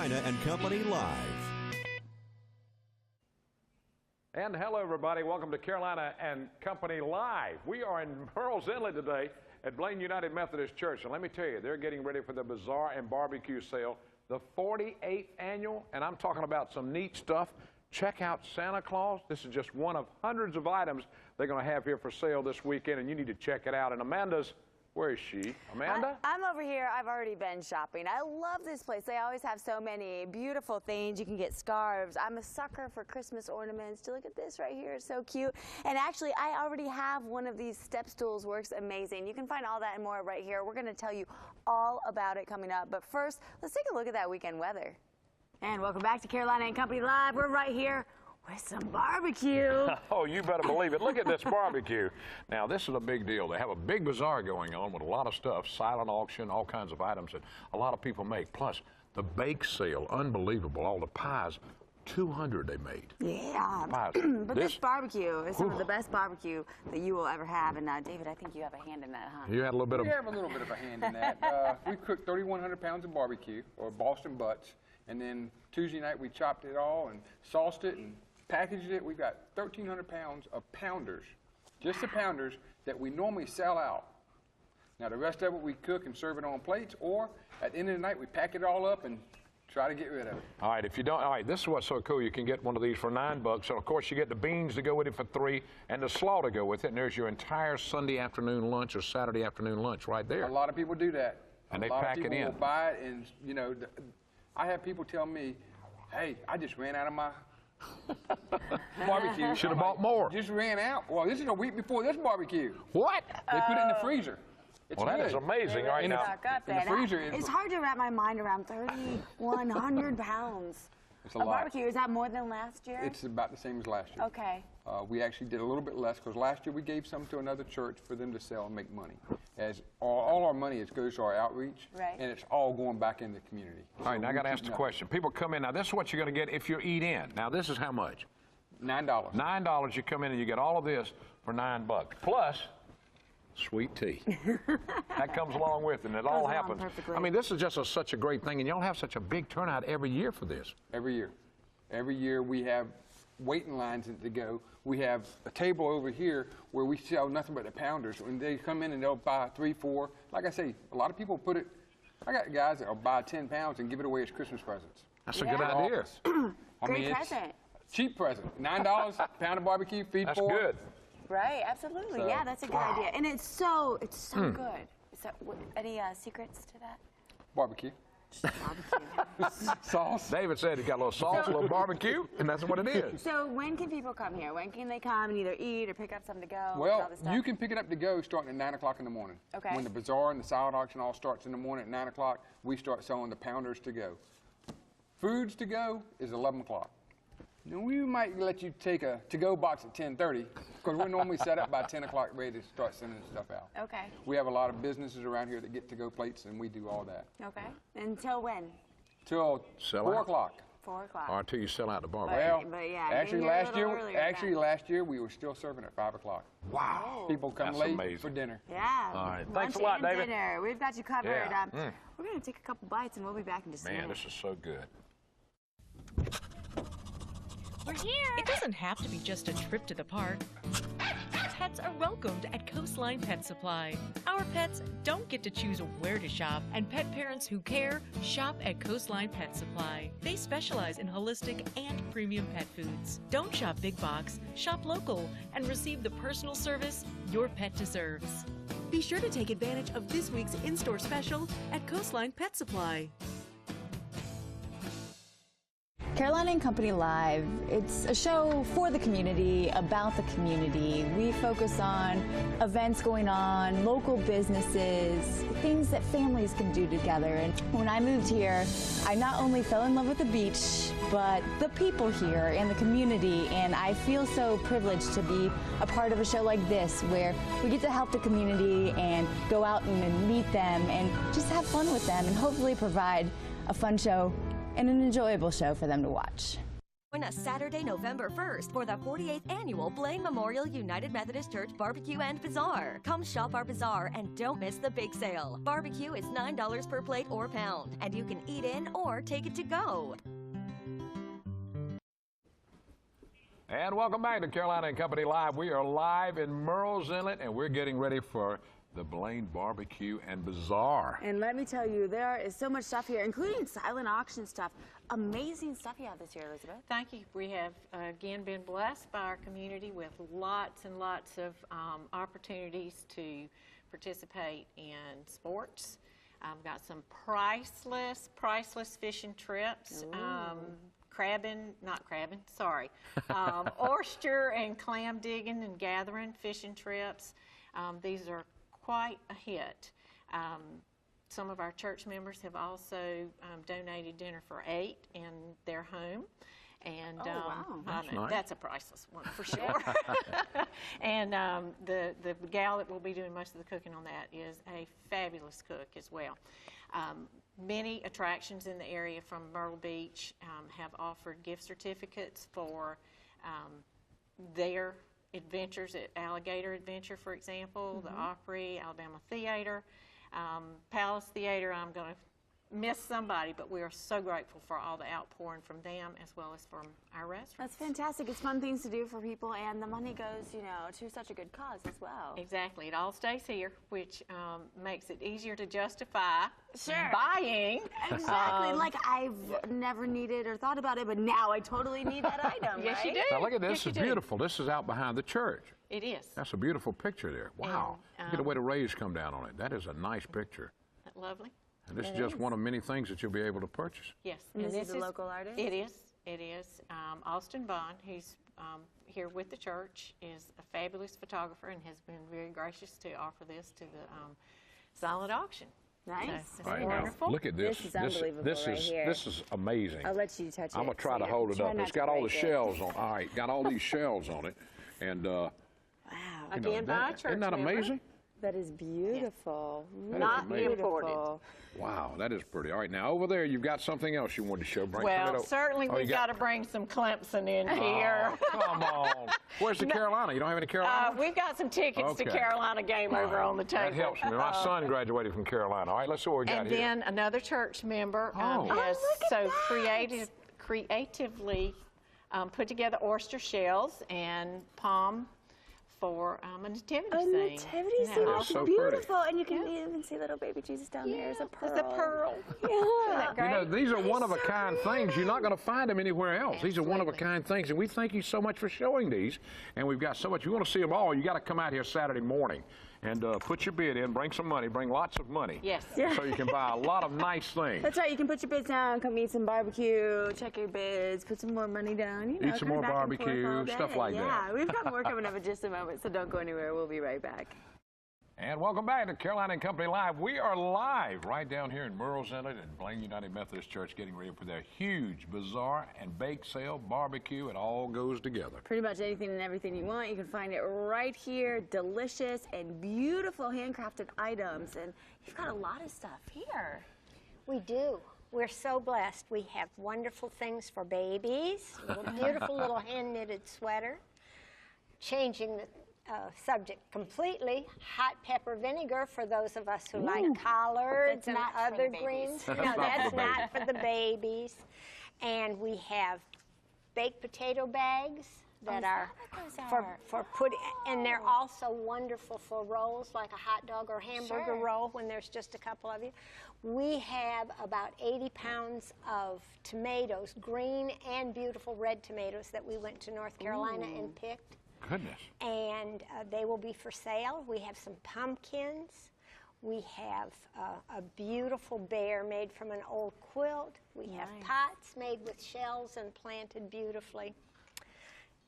Carolina and Company Live. And hello, everybody. Welcome to Carolina and Company Live. We are in Pearls Inlet today at Blaine United Methodist Church. And let me tell you, they're getting ready for the Bazaar and Barbecue Sale, the 48th annual. And I'm talking about some neat stuff. Check out Santa Claus. This is just one of hundreds of items they're going to have here for sale this weekend, and you need to check it out. And Amanda's, where is she? Amanda? I'm over here. I've already been shopping. I love this place. They always have so many beautiful things. You can get scarves. I'm a sucker for Christmas ornaments. Look at this right here. It's so cute. And actually, I already have one of these step stools. Works amazing. You can find all that and more right here. We're going to tell you all about it coming up. But first, let's take a look at that weekend weather. And welcome back to Carolina and Company Live. We're right here with some barbecue. Oh, you better believe it. Look at this barbecue. Now, this is a big deal. They have a big bazaar going on with a lot of stuff, silent auction, all kinds of items that a lot of people make. Plus, the bake sale, unbelievable. All the pies, 200 they made. Yeah. Pies. But this barbecue is some of the best barbecue that you will ever have. And David, I think you have a hand in that, huh? You had a little bit of... We have a little bit of a hand in that. We cooked 3,100 pounds of barbecue, or Boston butts. And then Tuesday night we chopped it all and sauced it and packaged it. We've got 1,300 pounds of pounders, just the pounders that we normally sell out. Now the rest of it we cook and serve it on plates, or at the end of the night we pack it all up and try to get rid of it. All right, if you don't, all right, this is what's so cool. You can get one of these for $9. So of course you get the beans to go with it for $3 and the slaw to go with it. And there's your entire Sunday afternoon lunch or Saturday afternoon lunch right there. A lot of people do that. And they pack it in. A lot of people will buy it, and you know, I have people tell me, hey, I just ran out of my barbecue. Should have bought more. Just ran out. Well, this is a week before this barbecue. What? They put it in the freezer. It's well, that is amazing. All right, in now. The freezer. It's hard to wrap my mind around 3,100 pounds. It's a lot. Barbecue. Is that more than last year? It's about the same as last year. Okay. We actually did a little bit less because last year we gave some to another church for them to sell and make money. As all our money goes to our outreach, right, and it's all going back in the community. All right, now I got to ask the question. People come in. Now, this is what you're going to get if you eat in. Now, this is how much? $9. $9. You come in and you get all of this for $9. Plus sweet tea. That comes along with it, and it all happens. Perfectly. I mean, this is just such a great thing, and y'all have such a big turnout every year for this. Every year. Every year we have waiting lines to go. We have a table over here where we sell nothing but the pounders. When they come in and they'll buy 3, 4. Like I say, a lot of people put it, I got guys that will buy 10 pounds and give it away as Christmas presents. That's a good idea. Great present. Cheap present. $9, pound of barbecue, feed 4. That's good. Right, absolutely. So, yeah, that's a good idea. And it's so good. Is that, any secrets to that? Barbecue. Barbecue. Sauce. David said he got a little sauce, a little barbecue, and that's what it is. So when can people come here? When can they come and either eat or pick up something to go? Well, you can pick it up to go starting at 9 o'clock in the morning. Okay. When the bazaar and the silent auction all starts in the morning at 9 o'clock, we start selling the pounders to go. Foods to go is 11 o'clock. We might let you take a to-go box at 10:30 because we're normally set up by 10 o'clock ready to start sending stuff out. Okay. We have a lot of businesses around here that get to-go plates, and we do all that. Okay. Until when? Till 4 o'clock. 4 o'clock. Or until you sell out the barbecue. Well, but yeah, actually last year we were still serving at 5 o'clock. Wow. People come late for dinner. Yeah. All right. Lunch Thanks a lot, and David. Dinner. We've got you covered. Yeah. We're going to take a couple bites and we'll be back in just a minute. Man, this is so good. We're here! It doesn't have to be just a trip to the park. Pets are welcomed at Coastline Pet Supply. Our pets don't get to choose where to shop, and pet parents who care shop at Coastline Pet Supply. They specialize in holistic and premium pet foods. Don't shop big box, shop local, and receive the personal service your pet deserves. Be sure to take advantage of this week's in-store special at Coastline Pet Supply. Carolina and Company Live, it's a show for the community, about the community. We focus on events going on, local businesses, things that families can do together. And when I moved here, I not only fell in love with the beach, but the people here and the community. And I feel so privileged to be a part of a show like this, where we get to help the community and go out and meet them and just have fun with them and hopefully provide a fun show and an enjoyable show for them to watch. Join us Saturday, November 1st for the 48th Annual Blaine Memorial United Methodist Church Barbecue and Bazaar. Come shop our bazaar and don't miss the big sale. Barbecue is $9 per plate or pound, and you can eat in or take it to go. And welcome back to Carolina and Company Live. We are live in Murrells Inlet, and we're getting ready for the Blaine Barbecue and Bazaar. And let me tell you, there is so much stuff here, including silent auction stuff. Amazing stuff you have this year, Elizabeth. Thank you. We have, again, been blessed by our community with lots and lots of opportunities to participate in sports. I've got some priceless fishing trips. Oyster and clam digging and gathering fishing trips. These are quite a hit. Some of our church members have also donated dinner for 8 in their home. And that's a priceless one for sure. And the gal that will be doing most of the cooking on that is a fabulous cook as well. Many attractions in the area from Myrtle Beach have offered gift certificates for their adventures at Alligator Adventure, for example, the Opry, Alabama Theater, Palace Theater. I'm going to miss somebody, but we are so grateful for all the outpouring from them as well as from our restaurants. That's fantastic. It's fun things to do for people, and the money goes, you know, to such a good cause as well. Exactly. It all stays here, which makes it easier to justify buying. Exactly. Like I've never needed or thought about it, but now I totally need that item. Yes, right? you do. Now look at this. Yes, It's you do. beautiful. This is out behind the church. It is. That's a beautiful picture there. Wow. Look at the way the rays come down on it. That is a nice picture. Isn't that lovely? And this is just one of many things that you'll be able to purchase. Yes. And this is a local artist? It is. It is. Austin Bond, who's here with the church, is a fabulous photographer and has been very gracious to offer this to the silent auction. Nice. So, All right, wonderful. now, look at this. This is unbelievable right here. This is amazing. I'll let you touch it. I'm going to try so to you hold it try up. not It's to got all the break it. shells on. All right, got all these shells on it. And, Wow. Again, by a church isn't that member. amazing? That is beautiful. That is Not amazing. imported. Wow, that is pretty. All right, now over there, you've got something else you wanted to show. Bring it Well, up. certainly Oh, you we've got to bring some Clemson in here. Oh, come on. Where's the Carolina? You don't have any Carolina? We've got some tickets to Okay. Carolina game over on the table. That helps me. My son graduated from Carolina. All right, let's see what we got And here. then another church member has creatively put together oyster shells and palm for a nativity A scene. nativity Isn't that scene. That is awesome? so Beautiful. And you can even see little baby Jesus down there as a pearl. It's a pearl. Yeah. You know, these are one-of-a-kind things. You're not going to find them anywhere else. These are one-of-a-kind things, and we thank you so much for showing these. And we've got so much. You want to see them all, you got to come out here Saturday morning and put your bid in, bring some money, bring lots of money. Yes. Yeah. So you can buy a lot of nice things. That's right. You can put your bids down, come eat some barbecue, check your bids, put some more money down. You know, Eat some come more back and forth barbecue, all day. stuff like that. Yeah, we've got more coming up in just a moment, so don't go anywhere. We'll be right back. And welcome back to Carolina and Company Live. We are live right down here in Murrells Inlet at Blaine United Methodist Church, getting ready for their huge bazaar and bake sale, barbecue. It all goes together. Pretty much anything and everything you want, you can find it right here. Delicious and beautiful handcrafted items. And you've got a lot of stuff here. We do. We're so blessed. We have wonderful things for babies, beautiful little hand-knitted sweater. Changing the subject completely, hot pepper vinegar for those of us who like collards and not for other the greens. babies. No, that's not for the babies. And we have baked potato bags that are for put, and they're also wonderful for rolls like a hot dog or hamburger roll when there's just a couple of you. We have about 80 pounds of tomatoes, green and beautiful red tomatoes that we went to North Carolina and picked. Goodness. And they will be for sale. We have some pumpkins. We have a beautiful bear made from an old quilt. We have pots made with shells and planted beautifully.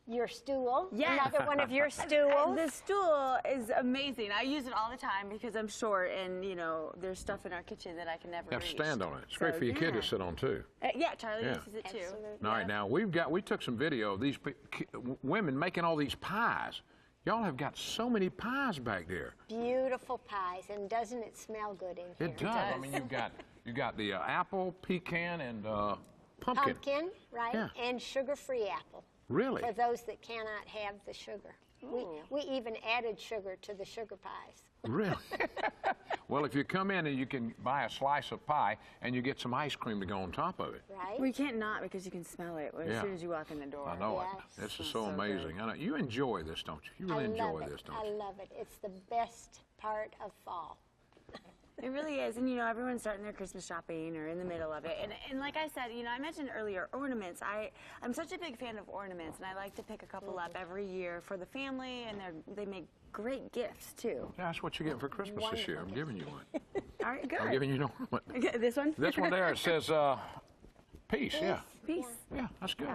Your stool, another one of your stools. The stool is amazing. I use it all the time because I'm short and, you know, there's stuff in our kitchen that I can never You have to reach. stand on it. It's great for your kid to sit on, too. Yeah, Charlie Yeah. uses it too. Absolutely. All right, now, we took some video of these women making all these pies. Y'all have got so many pies back there. Beautiful pies, and doesn't it smell good in here? It does. I mean, you've got the apple, pecan, and Pumpkin. Right? Yeah. And sugar-free apple. Really? For those that cannot have the sugar. We even added sugar to the sugar pies. Really? Well, if you come in and you can buy a slice of pie and you get some ice cream to go on top of it. Right? We can't not because you can smell it as soon as you walk in the door. I know it. Yes. This is so amazing. I know. You enjoy this, don't you? You really enjoy this, don't you? I love it. It's the best part of fall. It really is, and you know, everyone's starting their Christmas shopping or in the middle of it. And like I said, you know, I mentioned earlier, ornaments. I'm such a big fan of ornaments, and I like to pick a couple up every year for the family, and they make great gifts too. Yeah, that's what you're getting for Christmas this year. I'm giving you one. All right, good. I'm giving you one. This one? This one there, it says peace. Yeah. Peace. Yeah, that's good.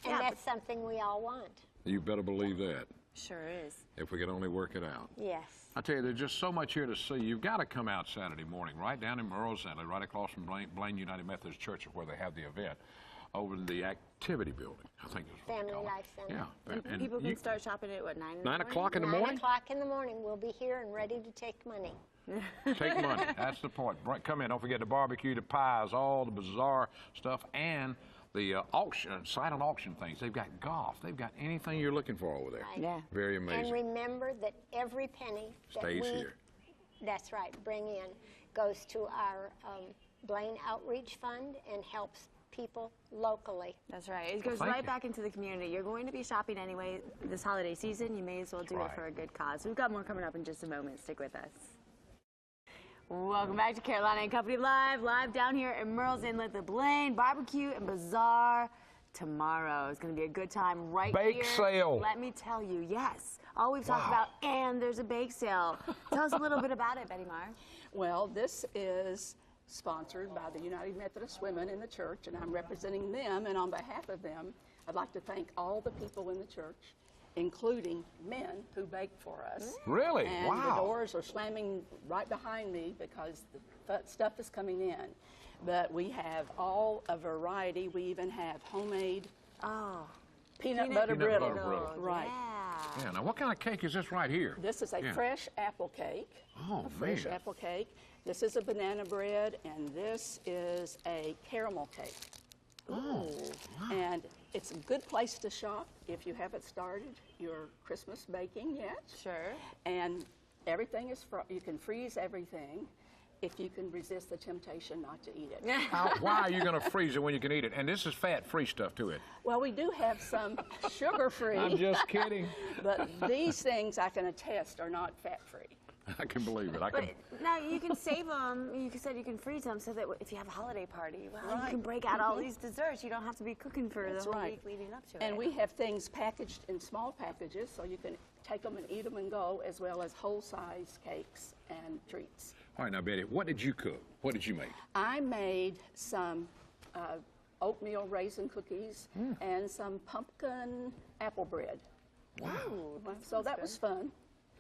And that's something we all want. You better believe that. Sure is. If we could only work it out. Yes. I tell you, there's just so much here to see. You've got to come out Saturday morning, right down in Merle's Inlet, right across from Blaine United Methodist Church, where they have the event, over in the activity building, I think is what Family they call it. Life Center. Yeah. And people can start shopping at what, 9 in the 9 morning? o'clock in the 9 morning? o'clock in the morning, we'll be here and ready to take money. Take money. That's the point. Come in. Don't forget the barbecue, the pies, all the bizarre stuff, and the auction, silent auction things. They've got golf. They've got anything you're looking for over there. Right. Yeah. Very amazing. And remember that every penny that Stays here. That's right, bring in, goes to our Blaine Outreach Fund and helps people locally. That's right. It goes Thank right you. back into the community. You're going to be shopping anyway this holiday season. You may as well do right. it for a good cause. We've got more coming up in just a moment. Stick with us. Welcome back to Carolina and Company live down here in Merle's Inlet, the Blaine Barbecue and Bazaar. Tomorrow is going to be a good time right here. Bake sale. Let me tell you, yes. All we've talked about, and there's a bake sale. Tell us a little bit about it, Betty Mar. Well, this is sponsored by the United Methodist Women in the church, and I'm representing them, and on behalf of them, I'd like to thank all the people in the church, including men who bake for us. Really? And Wow. the doors are slamming right behind me because the stuff is coming in. But we have all a variety. We even have homemade peanut butter brittle. Right. Yeah. Yeah. Now, what kind of cake is this right here? This is a fresh apple cake. Oh, a fresh man. apple cake. This is a banana bread, and this is a caramel cake. Oh, wow. And it's a good place to shop if you haven't started your Christmas baking yet. Sure. And everything is, you can freeze everything if you can resist the temptation not to eat it. Why are you going to freeze it when you can eat it? And this is fat-free stuff to it. Well, we do have some sugar-free. I'm just kidding. But these things I can attest are not fat-free. I can believe it. But now you can save them. You said you can freeze them so that if you have a holiday party, well, you can break out all these desserts. You don't have to be cooking for the whole week leading up to it. And we have things packaged in small packages so you can take them and eat them and go, as well as whole-size cakes and treats. All right, now, Betty, what did you cook? What did you make? I made some oatmeal raisin cookies and some pumpkin apple bread. Wow. So that was fun.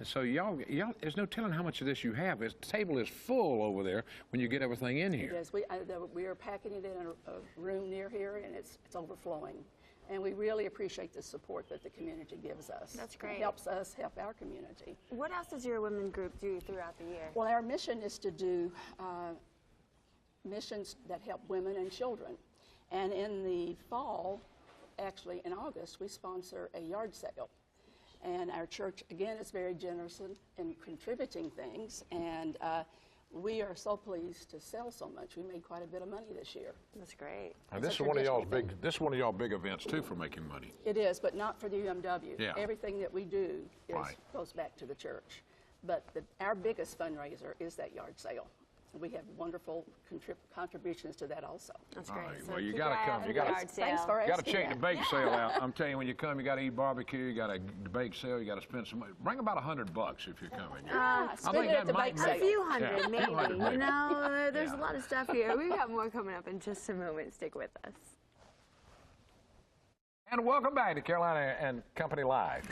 So y'all, there's no telling how much of this you have. The table is full over there when you get everything in here. Yes, we are packing it in a room near here, and it's overflowing. And we really appreciate the support that the community gives us. That's great. It helps us help our community. What else does your women group do throughout the year? Well, our mission is to do missions that help women and children. And in the fall, actually in August, we sponsor a yard sale. And our church, again, is very generous in contributing things. And we are so pleased to sell so much. We made quite a bit of money this year. That's great. And this is one of y'all's big. This is one of y'all big events too for making money. It is, but not for the UMW. Yeah. Everything that we do Right. goes back to the church. But our biggest fundraiser is that yard sale. We have wonderful contributions to that also. That's All great. right, So well, you keep got to your eye come. on You the got yard to. sale. Thanks for You got to asking check the that. bake sale out. I'm telling you, when you come, you got to eat barbecue. You got to bake sale. You got to spend some money. Bring about $100 if you're coming. Spend it at the bake A sale. few hundred, Yeah, a maybe. few hundred, You maybe. know, there's Yeah. a lot of stuff here. We've got more coming up in just a moment. Stick with us. And welcome back to Carolina and Company Live.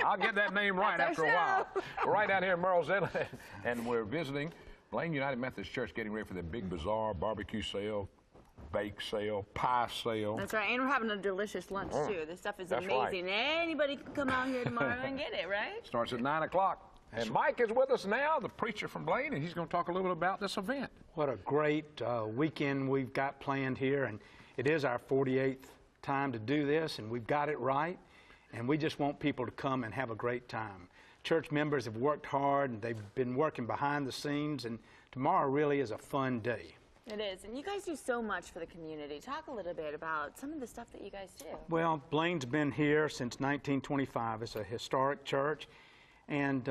I'll get that name right after a while. We're right down here in Merle's Inlet, and we're visiting Blaine United Methodist Church, getting ready for the big bazaar, barbecue sale, bake sale, pie sale. That's right, and we're having a delicious lunch too. This stuff is That's amazing. Anybody can come out here tomorrow and get it, right? Starts at 9 o'clock. And Mike is with us now, the preacher from Blaine, and he's going to talk a little bit about this event. What a great weekend we've got planned here. And it is our 48th time to do this, and we've got it right, and we just want people to come and have a great time. Church members have worked hard, and they've been working behind the scenes, and tomorrow really is a fun day. It is, and you guys do so much for the community. Talk a little bit about some of the stuff that you guys do. Well, Blaine's been here since 1925. It's a historic church, and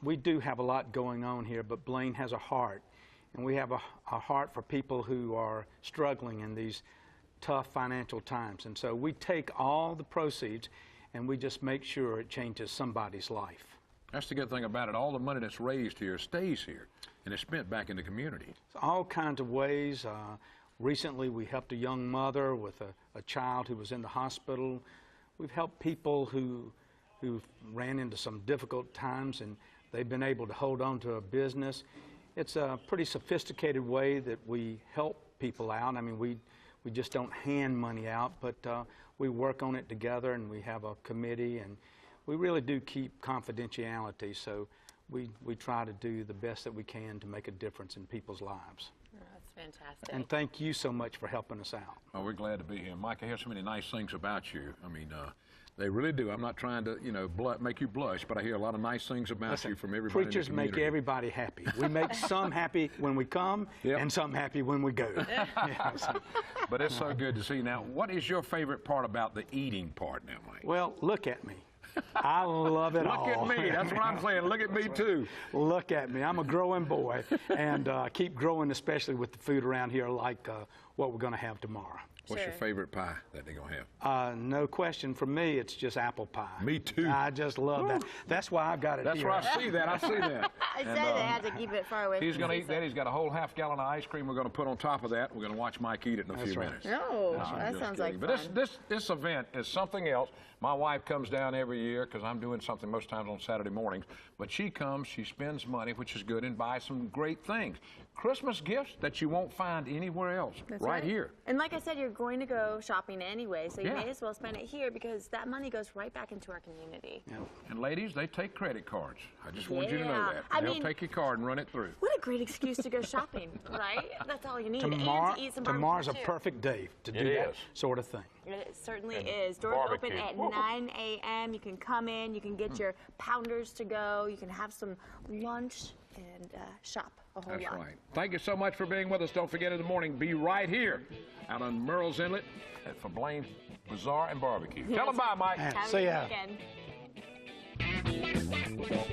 we do have a lot going on here, but Blaine has a heart, and we have a heart for people who are struggling in these tough financial times. And so we take all the proceeds and we just make sure it changes somebody's life. That's the good thing about it. All the money that's raised here stays here and is spent back in the community. All kinds of ways. Recently we helped a young mother with a child who was in the hospital. We've helped people who ran into some difficult times, and they've been able to hold on to a business. It's a pretty sophisticated way that we help people out. I mean, we just don't hand money out, but we work on it together, and we have a committee, and we really do keep confidentiality, so we try to do the best that we can to make a difference in people's lives. Oh, that's fantastic. And thank you so much for helping us out. Oh, we're glad to be here. Mike, I hear so many nice things about you. I mean, they really do. I'm not trying to, you know, make you blush, but I hear a lot of nice things about you from everybody in the Preachers community. make everybody happy. We make some happy when we come, and some happy when we go. But it's so good to see. Now, what is your favorite part about the eating part now, Mike? Well, look at me. I love it all. Look at me. That's what I'm saying. Look at me, too. Look at me. I'm a growing boy, and keep growing, especially with the food around here like what we're going to have tomorrow. What's your favorite pie that they're going to have? No question. For me, it's just apple pie. Me too. I just love that. That's why I've got it That's here. where I see that. I see that. I said they had to keep it far away He's from going to eat Cecil. that. He's got a whole half-gallon of ice cream we're going to put on top of that. We're going to watch Mike eat it in a few minutes. No, I'm that just sounds like kidding. fun. But this event is something else. My wife comes down every year because I'm doing something most times on Saturday mornings. But she comes, she spends money, which is good, and buys some great things. Christmas gifts that you won't find anywhere else, right here. And like I said, you're going to go shopping anyway, so you may as well spend it here because that money goes right back into our community. Yeah. And ladies, they take credit cards. I just want you to know Yeah. that. I They'll mean, take your card and run it through. What a great excuse to go shopping, right? That's all you need. Tomorrow, and to eat some barbecue tomorrow's a too. perfect day to do It that is. sort of thing. It certainly is. Doors barbecue. open at 9 a.m. You can come in, you can get your pounders to go, you can have some lunch and shop a whole lot. That's right. Thank you so much for being with us. Don't forget in the morning, be right here out on Merle's Inlet for Blaine's Bazaar and Barbecue. Tell them bye, Mike. Have See a ya. good weekend.